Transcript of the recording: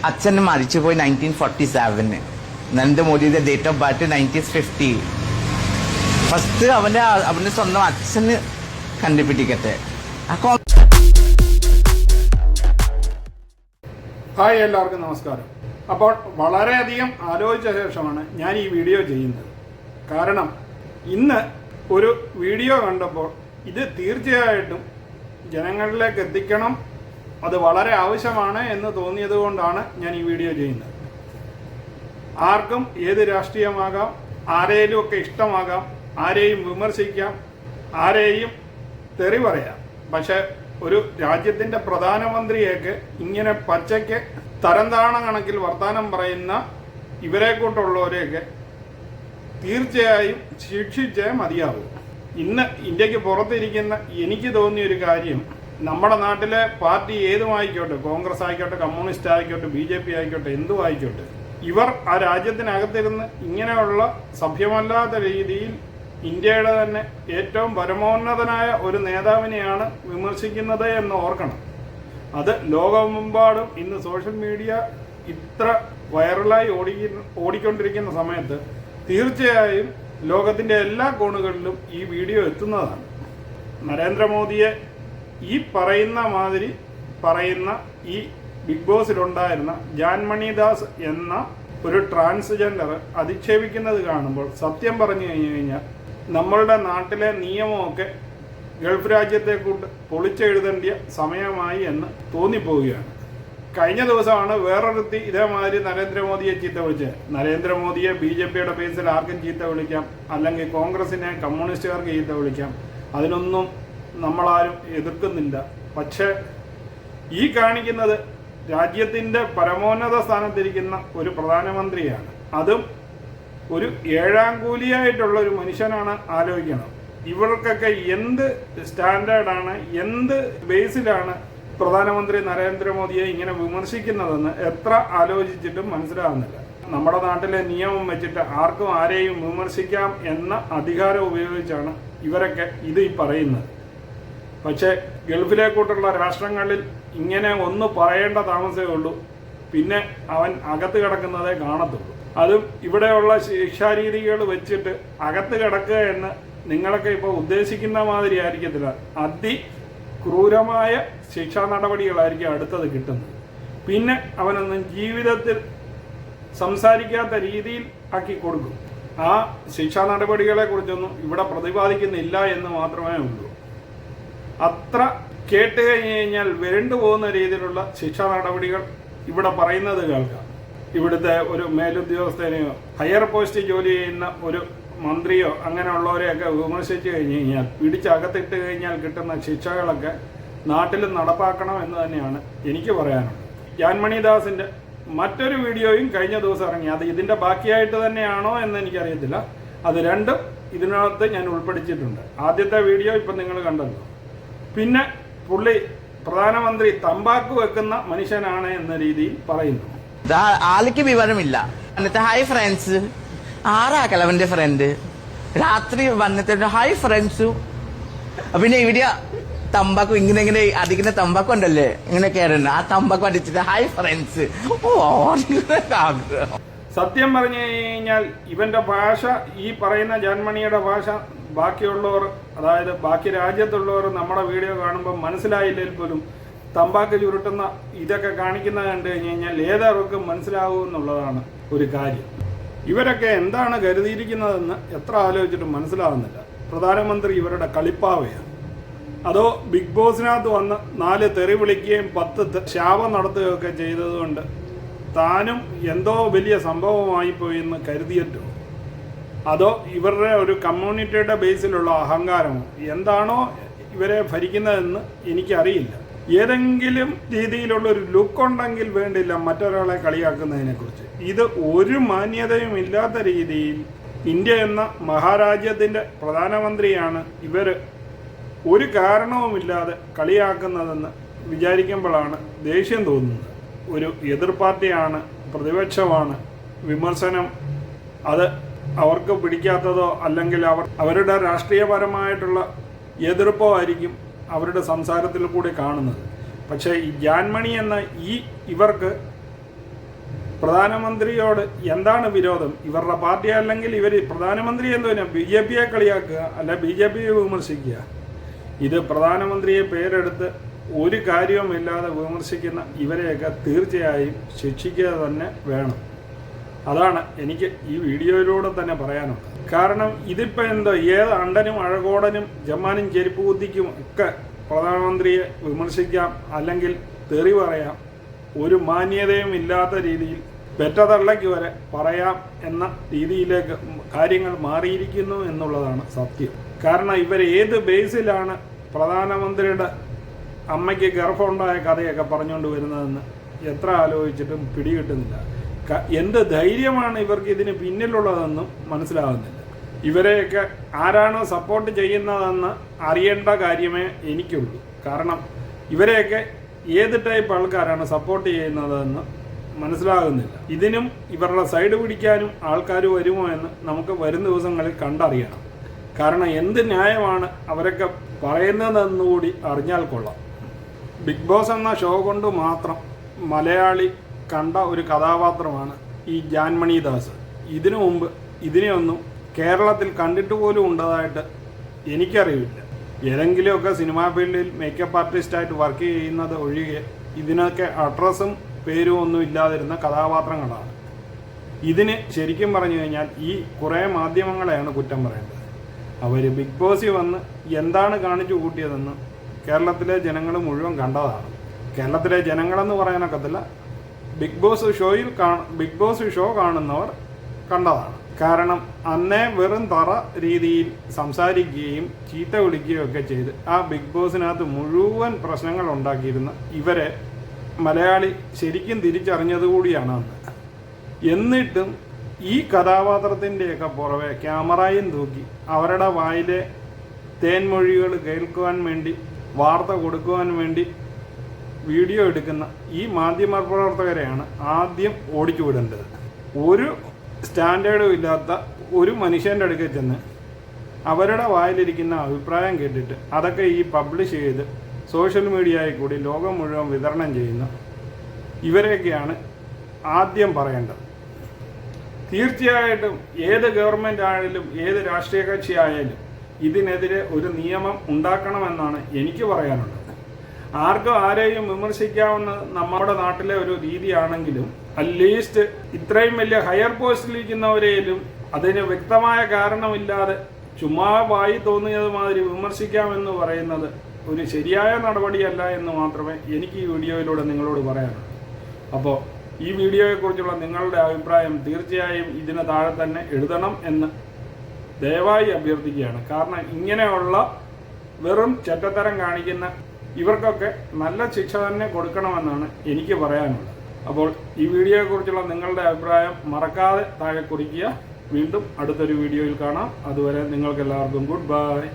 അച്ഛൻ മരിച്ചുപോയി 1947. നരേന്ദ്രമോദിയുടെ ഡേറ്റ് ഓഫ് ബർത്ത് 1950. ഫസ്റ്റ് അവന്റെ സ്വന്തം അച്ഛന് കണ്ടുപിടിക്കട്ടെ. ഹായ്, എല്ലാവർക്കും നമസ്കാരം. അപ്പോൾ വളരെയധികം ആലോചിച്ച ശേഷമാണ് ഞാൻ ഈ വീഡിയോ ചെയ്യുന്നത്. കാരണം ഇന്ന് ഒരു വീഡിയോ കണ്ടപ്പോൾ ഇത് തീർച്ചയായിട്ടും ജനങ്ങളിലേക്ക് എത്തിക്കണം, അത് വളരെ ആവശ്യമാണ് എന്ന് തോന്നിയത് കൊണ്ടാണ് ഞാൻ ഈ വീഡിയോ ചെയ്യുന്നത്. ആർക്കും ഏത് രാഷ്ട്രീയമാകാം, ആരെയും ഒക്കെ ഇഷ്ടമാകാം, ആരെയും വിമർശിക്കാം, ആരെയും തെറി പറയാം. പക്ഷെ ഒരു രാജ്യത്തിൻ്റെ പ്രധാനമന്ത്രിയൊക്കെ ഇങ്ങനെ പച്ചയ്ക്ക് തരംതാണ കണക്കിൽ വർത്തമാനം പറയുന്ന ഇവരെ കൂട്ടുള്ളവരെയൊക്കെ തീർച്ചയായും ശിക്ഷിച്ചേ മതിയാവും. ഇന്ന് ഇന്ത്യക്ക് പുറത്തിരിക്കുന്ന എനിക്ക് തോന്നിയൊരു കാര്യം, നമ്മുടെ നാട്ടിലെ പാർട്ടി ഏതുമായിക്കോട്ടെ, കോൺഗ്രസ് ആയിക്കോട്ടെ, കമ്മ്യൂണിസ്റ്റ് ആയിക്കോട്ടെ, BJP ആയിക്കോട്ടെ, എന്തും ആയിക്കോട്ടെ, ഇവർ ആ രാജ്യത്തിനകത്തിരുന്ന് ഇങ്ങനെയുള്ള സഭ്യമല്ലാത്ത രീതിയിൽ ഇന്ത്യയുടെ തന്നെ ഏറ്റവും പരമോന്നതനായ ഒരു നേതാവിനെയാണ് വിമർശിക്കുന്നത് എന്ന് ഓർക്കണം. അത് ലോകമെമ്പാടും ഇന്ന് സോഷ്യൽ മീഡിയ ഇത്ര വൈറലായി ഓടിക്കൊണ്ടിരിക്കുന്ന സമയത്ത് തീർച്ചയായും ലോകത്തിൻ്റെ എല്ലാ കോണുകളിലും ഈ വീഡിയോ എത്തുന്നതാണ്. നരേന്ദ്രമോദിയെ ഈ പറയുന്ന മാതിരി പറയുന്ന ഈ ബിഗ് ബോസിലുണ്ടായിരുന്ന ജാൻമണി ദാസ് എന്ന ഒരു ട്രാൻസ്ജെൻഡർ അധിക്ഷേപിക്കുന്നത് കാണുമ്പോൾ സത്യം പറഞ്ഞു കഴിഞ്ഞാൽ നമ്മളുടെ നാട്ടിലെ നിയമമൊക്കെ ഗൾഫ് രാജ്യത്തെ കൂട്ട് പൊളിച്ചെഴുതേണ്ടിയ സമയമായി എന്ന് തോന്നിപ്പോവുകയാണ്. കഴിഞ്ഞ ദിവസമാണ് വേറൊരുത്തി ഇതേമാതിരി നരേന്ദ്രമോദിയെ ചീത്ത വിളിച്ചത്. നരേന്ദ്രമോദിയെ BJPയുടെ ബേസിൽ ആർക്കും ചീത്ത വിളിക്കാം, അല്ലെങ്കിൽ കോൺഗ്രസിനെ കമ്മ്യൂണിസ്റ്റുകാർക്ക് ചീത്ത വിളിക്കാം, അതിനൊന്നും നമ്മളാരും എതിർക്കുന്നില്ല. പക്ഷേ ഈ കാണിക്കുന്നത് രാജ്യത്തിൻ്റെ പരമോന്നത സ്ഥാനത്തിരിക്കുന്ന ഒരു പ്രധാനമന്ത്രിയാണ്. അതും ഒരു ഏഴാം കൂലിയായിട്ടുള്ള ഒരു മനുഷ്യനാണ്. ആലോചിക്കണം, ഇവർക്കൊക്കെ എന്ത് സ്റ്റാൻഡേർഡാണ്, എന്ത് ബേസിലാണ് പ്രധാനമന്ത്രി നരേന്ദ്രമോദിയെ ഇങ്ങനെ വിമർശിക്കുന്നതെന്ന് എത്ര ആലോചിച്ചിട്ടും മനസ്സിലാകുന്നില്ല. നമ്മുടെ നാട്ടിലെ നിയമം വെച്ചിട്ട് ആർക്കും ആരെയും വിമർശിക്കാം എന്ന അധികാരം ഉപയോഗിച്ചാണ് ഇവരൊക്കെ ഇത് ഈ പറയുന്നത്. പക്ഷേ ഗൾഫിലേക്കൂട്ടുള്ള രാഷ്ട്രങ്ങളിൽ ഇങ്ങനെ ഒന്ന് പറയേണ്ട താമസമേ ഉള്ളൂ, പിന്നെ അവൻ അകത്ത് കിടക്കുന്നതേ കാണത്തുള്ളൂ. അതും ഇവിടെയുള്ള ശിക്ഷാരീതികൾ വെച്ചിട്ട് അകത്ത് കിടക്കുക എന്ന് നിങ്ങളൊക്കെ ഇപ്പോൾ ഉദ്ദേശിക്കുന്ന മാതിരി ആയിരിക്കത്തില്ല. അതിക്രൂരമായ ശിക്ഷാ നടപടികളായിരിക്കും അടുത്തത് കിട്ടുന്നത്. പിന്നെ അവനൊന്നും ജീവിതത്തിൽ സംസാരിക്കാത്ത രീതിയിൽ ആക്കി കൊടുക്കും. ആ ശിക്ഷാ നടപടികളെ കുറിച്ചൊന്നും ഇവിടെ പ്രതിപാദിക്കുന്നില്ല എന്ന് മാത്രമേ ഉള്ളൂ. അത്ര കേട്ട് കഴിഞ്ഞ് കഴിഞ്ഞാൽ വരണ്ടു പോകുന്ന രീതിയിലുള്ള ശിക്ഷാ നടപടികൾ ഇവിടെ പറയുന്നത് കേൾക്കാം. ഇവിടുത്തെ ഒരു മേലുദ്യോഗസ്ഥനെയോ ഹയർ പോസ്റ്റ് ജോലി ചെയ്യുന്ന ഒരു മന്ത്രിയോ അങ്ങനെയുള്ളവരെയൊക്കെ വിമർശിച്ചു കഴിഞ്ഞ് കഴിഞ്ഞാൽ, പിടിച്ചകത്തിട്ട് കഴിഞ്ഞാൽ കിട്ടുന്ന ശിക്ഷകളൊക്കെ നാട്ടിലും നടപ്പാക്കണം എന്ന് തന്നെയാണ് എനിക്ക് പറയാനുള്ളത്. ജാൻമണി ദാസിൻ്റെ മറ്റൊരു വീഡിയോയും കഴിഞ്ഞ ദിവസം ഇറങ്ങി. അത് ഇതിൻ്റെ ബാക്കിയായിട്ട് തന്നെയാണോ എന്ന് എനിക്കറിയത്തില്ല. അത് രണ്ടും ഇതിനകത്ത് ഞാൻ ഉൾപ്പെടുത്തിയിട്ടുണ്ട്. ആദ്യത്തെ വീഡിയോ ഇപ്പം നിങ്ങൾ കണ്ടല്ലോ. പിന്നെ പുള്ളി പ്രധാനമന്ത്രി തമ്പാക്ക് വെക്കുന്ന മനുഷ്യനാണ് എന്ന രീതിയിൽ പറയുന്നു. ആൾക്ക് വിവരമില്ല. എന്നിട്ട് ഹായ് ഫ്രണ്ട്സ്, ആരാക്കലവന്റെ ഫ്രണ്ട് രാത്രി വന്നിട്ട് ഹായ് ഫ്രണ്ട്സു. പിന്നെ ഇവിടെ തമ്പാക്കു ഇങ്ങനെ അടിക്കുന്ന തമ്പാക്കു ഉണ്ടല്ലേ, ഇങ്ങനെ കയറുന്ന ആ തമ്പാക്കു അടിച്ചിട്ട് ഹായ് ഫ്രണ്ട്സ്. സത്യം പറഞ്ഞു കഴിഞ്ഞാൽ ഇവന്റെ ഭാഷ, ഈ പറയുന്ന ജാൻമണിയുടെ ഭാഷ ബാക്കിയുള്ളവർ, അതായത് ബാക്കി രാജ്യത്തുള്ളവർ നമ്മുടെ വീഡിയോ കാണുമ്പോൾ മനസ്സിലായില്ലെങ്കിൽ പോലും തമ്പാക്ക് ചുരുട്ടുന്ന ഇതൊക്കെ കാണിക്കുന്നത് കണ്ടു കഴിഞ്ഞ് കഴിഞ്ഞാൽ ഏതൊക്കെ മനസ്സിലാവും എന്നുള്ളതാണ് ഒരു കാര്യം. ഇവരൊക്കെ എന്താണ് കരുതിയിരിക്കുന്നതെന്ന് എത്ര ആലോചിച്ചിട്ടും മനസ്സിലാവുന്നില്ല. പ്രധാനമന്ത്രി ഇവരുടെ കളിപ്പാവയാണ്. അതോ ബിഗ് ബോസിനകത്ത് വന്ന് 4 തെറി വിളിക്കുകയും 10 ശാപം നടത്തുകയൊക്കെ ചെയ്തതുകൊണ്ട് താനും എന്തോ വലിയ സംഭവമായി പോയി എന്ന് കരുതിയിട്ടോ, അതോ ഇവരുടെ ഒരു കമ്മ്യൂണിറ്റിയുടെ ബേസിലുള്ള അഹങ്കാരമോ എന്താണോ ഇവരെ ഭരിക്കുന്നതെന്ന് എനിക്കറിയില്ല. ഏതെങ്കിലും രീതിയിലുള്ള ഒരു ലുക്ക് ഉണ്ടെങ്കിൽ വേണ്ടില്ല മറ്റൊരാളെ കളിയാക്കുന്നതിനെക്കുറിച്ച്. ഇത് ഒരു മാന്യതയും ഇല്ലാത്ത രീതിയിൽ ഇന്ത്യ എന്ന മഹാരാജ്യത്തിൻ്റെ പ്രധാനമന്ത്രിയാണ് ഇവർ ഒരു കാരണവുമില്ലാതെ കളിയാക്കുന്നതെന്ന് വിചാരിക്കുമ്പോഴാണ് ദേഷ്യം തോന്നുന്നത്. ഒരു എതിർ പാർട്ടിയാണ്, പ്രതിപക്ഷമാണ്, വിമർശനം അത് അവർക്ക് പിടിക്കാത്തതോ അല്ലെങ്കിൽ അവരുടെ രാഷ്ട്രീയപരമായിട്ടുള്ള എതിർപ്പോ ആയിരിക്കും അവരുടെ സംസാരത്തിൽ കൂടി കാണുന്നത്. പക്ഷേ ഈ ജാൻമണി എന്ന ഇവർക്ക് പ്രധാനമന്ത്രിയോട് എന്താണ് വിരോധം? ഇവരുടെ പാർട്ടി അല്ലെങ്കിൽ ഇവർ പ്രധാനമന്ത്രി എന്തുവിനാ BJP-യെ കളിയാക്കുക, അല്ല BJP-യെ വിമർശിക്കുക? ഇത് പ്രധാനമന്ത്രിയെ പേരെടുത്ത് ഒരു കാര്യവുമില്ലാതെ വിമർശിക്കുന്ന ഇവരെയൊക്കെ തീർച്ചയായും ശിക്ഷിക്കുക തന്നെ വേണം. അതാണ് എനിക്ക് ഈ വീഡിയോയിലൂടെ തന്നെ പറയാനുള്ളത്. കാരണം ഇതിപ്പോൾ എന്തോ ഏത് അണ്ടനും അഴകോടനും ജമ്മാനും ചെരുപ്പ് കുത്തിക്കും ഒക്കെ പ്രധാനമന്ത്രിയെ വിമർശിക്കാം, അല്ലെങ്കിൽ തെറി പറയാം. ഒരു മാന്യതയും ഇല്ലാത്ത രീതിയിൽ പെറ്റതള്ളയ്ക്ക് വരെ പറയാം എന്ന രീതിയിലേക്ക് കാര്യങ്ങൾ മാറിയിരിക്കുന്നു എന്നുള്ളതാണ് സത്യം. കാരണം ഇവർ ഏത് ബേസിലാണ് പ്രധാനമന്ത്രിയുടെ അമ്മയ്ക്ക് ഗർഭമുണ്ടായ കഥയൊക്കെ പറഞ്ഞുകൊണ്ട് വരുന്നതെന്ന് എത്ര ആലോചിച്ചിട്ടും പിടികിട്ടുന്നില്ല. എന്ത് ധൈര്യമാണ് ഇവർക്ക് ഇതിന് പിന്നിലുള്ളതെന്നും മനസ്സിലാകുന്നില്ല. ഇവരെയൊക്കെ ആരാണോ സപ്പോർട്ട് ചെയ്യുന്നതെന്ന് അറിയേണ്ട കാര്യമേ എനിക്കുള്ളൂ. കാരണം ഇവരെയൊക്കെ ഏത് ടൈപ്പ് ആൾക്കാരാണ് സപ്പോർട്ട് ചെയ്യുന്നതെന്ന് മനസ്സിലാകുന്നില്ല. ഇതിനും ഇവരുടെ സൈഡ് പിടിക്കാനും ആൾക്കാർ വരുമോ എന്ന് നമുക്ക് വരും ദിവസങ്ങളിൽ കണ്ടറിയണം. കാരണം എന്ത് ന്യായമാണ് അവരൊക്കെ പറയുന്നതെന്നുകൂടി അറിഞ്ഞാൽ കൊള്ളാം. ബിഗ് ബോസ് എന്ന ഷോ കൊണ്ട് മാത്രം മലയാളി കണ്ട ഒരു കഥാപാത്രമാണ് ഈ ജാൻമണി ദാസ്. ഇതിനു മുമ്പ് ഇതിനെയൊന്നും കേരളത്തിൽ കണ്ടിട്ട് പോലും ഉണ്ടതായിട്ട് എനിക്കറിയില്ല. ഏതെങ്കിലുമൊക്കെ സിനിമാ ഫീൽഡിൽ മേക്കപ്പ് ആർട്ടിസ്റ്റായിട്ട് വർക്ക് ചെയ്യുന്നത് ഒഴികെ ഇതിനൊക്കെ അഡ്രസ്സും പേരും ഒന്നും ഇല്ലാതിരുന്ന കഥാപാത്രങ്ങളാണ്. ഇതിന് ശരിക്കും പറഞ്ഞു കഴിഞ്ഞാൽ ഈ കുറേ മാധ്യമങ്ങളെയാണ് കുറ്റം പറയേണ്ടത്. അവർ ബിഗ് ബോസിൽ വന്ന് എന്താണ് കാണിച്ചു കൂട്ടിയതെന്ന് കേരളത്തിലെ ജനങ്ങൾ മുഴുവൻ കണ്ടതാണ്. കേരളത്തിലെ ജനങ്ങളെന്ന് പറയാനൊക്കത്തില്ല, ബിഗ് ബോസ് ഷോ കാണുന്നവർ കണ്ടതാണ്. കാരണം അന്നേ വെറും തറ രീതിയിൽ സംസാരിക്കുകയും ചീത്ത വിളിക്കുകയും ഒക്കെ ചെയ്ത് ആ ബിഗ് ബോസിനകത്ത് മുഴുവൻ പ്രശ്നങ്ങൾ ഉണ്ടാക്കിയിരുന്ന ഇവരെ മലയാളി ശരിക്കും തിരിച്ചറിഞ്ഞതുകൂടിയാണ് അന്ന്. എന്നിട്ടും ഈ കഥാപാത്രത്തിൻ്റെയൊക്കെ പുറമെ ക്യാമറയും തൂക്കി അവരുടെ വായിലെ തേൻമൊഴികൾ കേൾക്കുവാൻ വേണ്ടി, വാർത്ത കൊടുക്കുവാൻ വേണ്ടി വീഡിയോ എടുക്കുന്ന ഈ മാധ്യമപ്രവർത്തകരെയാണ് ആദ്യം ഓടിച്ചു വിടേണ്ടത്. ഒരു സ്റ്റാൻഡേർഡും ഇല്ലാത്ത ഒരു മനുഷ്യൻ്റെ അടുക്കൽ ചെന്ന് അവരുടെ വായിലിരിക്കുന്ന അഭിപ്രായം കേട്ടിട്ട് അതൊക്കെ ഈ പബ്ലിഷ് ചെയ്ത് സോഷ്യൽ മീഡിയയിൽ കൂടി ലോകം മുഴുവൻ വിതരണം ചെയ്യുന്ന ഇവരെയൊക്കെയാണ് ആദ്യം പറയേണ്ടത്. തീർച്ചയായിട്ടും ഏത് ഗവൺമെൻറ് ആയാലും ഏത് രാഷ്ട്രീയ കക്ഷി ആയാലും ഇതിനെതിരെ ഒരു നിയമം ഉണ്ടാക്കണമെന്നാണ് എനിക്ക് പറയാനുള്ളത്. ആർക്കും ആരെയും വിമർശിക്കാവുന്ന നമ്മുടെ നാട്ടിലെ ഒരു രീതിയാണെങ്കിലും അറ്റ്ലീസ്റ്റ് ഇത്രയും വലിയ ഹയർ പോസ്റ്റിലിരിക്കുന്നവരെയും അതിന് വ്യക്തമായ കാരണമില്ലാതെ ചുമ്മാ വായി തോന്നിയത് മാതിരി വിമർശിക്കാമെന്ന് പറയുന്നത് ഒരു ശരിയായ നടപടിയല്ല എന്ന് മാത്രമേ എനിക്ക് ഈ വീഡിയോയിലൂടെ നിങ്ങളോട് പറയാനുള്ളൂ. അപ്പോൾ ഈ വീഡിയോയെക്കുറിച്ചുള്ള നിങ്ങളുടെ അഭിപ്രായം തീർച്ചയായും ഇതിന് താഴെ തന്നെ എഴുതണം എന്ന് ദയവായി അഭ്യർത്ഥിക്കുകയാണ്. കാരണം ഇങ്ങനെയുള്ള വെറും ചെറ്റത്തരം കാണിക്കുന്ന ഇവർക്കൊക്കെ നല്ല ശിക്ഷ തന്നെ കൊടുക്കണമെന്നാണ് എനിക്ക് പറയാനുള്ളത്. അപ്പോൾ ഈ വീഡിയോയെക്കുറിച്ചുള്ള നിങ്ങളുടെ അഭിപ്രായം മറക്കാതെ താഴെ കുറിക്കുക. വീണ്ടും അടുത്തൊരു വീഡിയോയിൽ കാണാം. അതുവരെ നിങ്ങൾക്കെല്ലാവർക്കും ഗുഡ് ബൈ.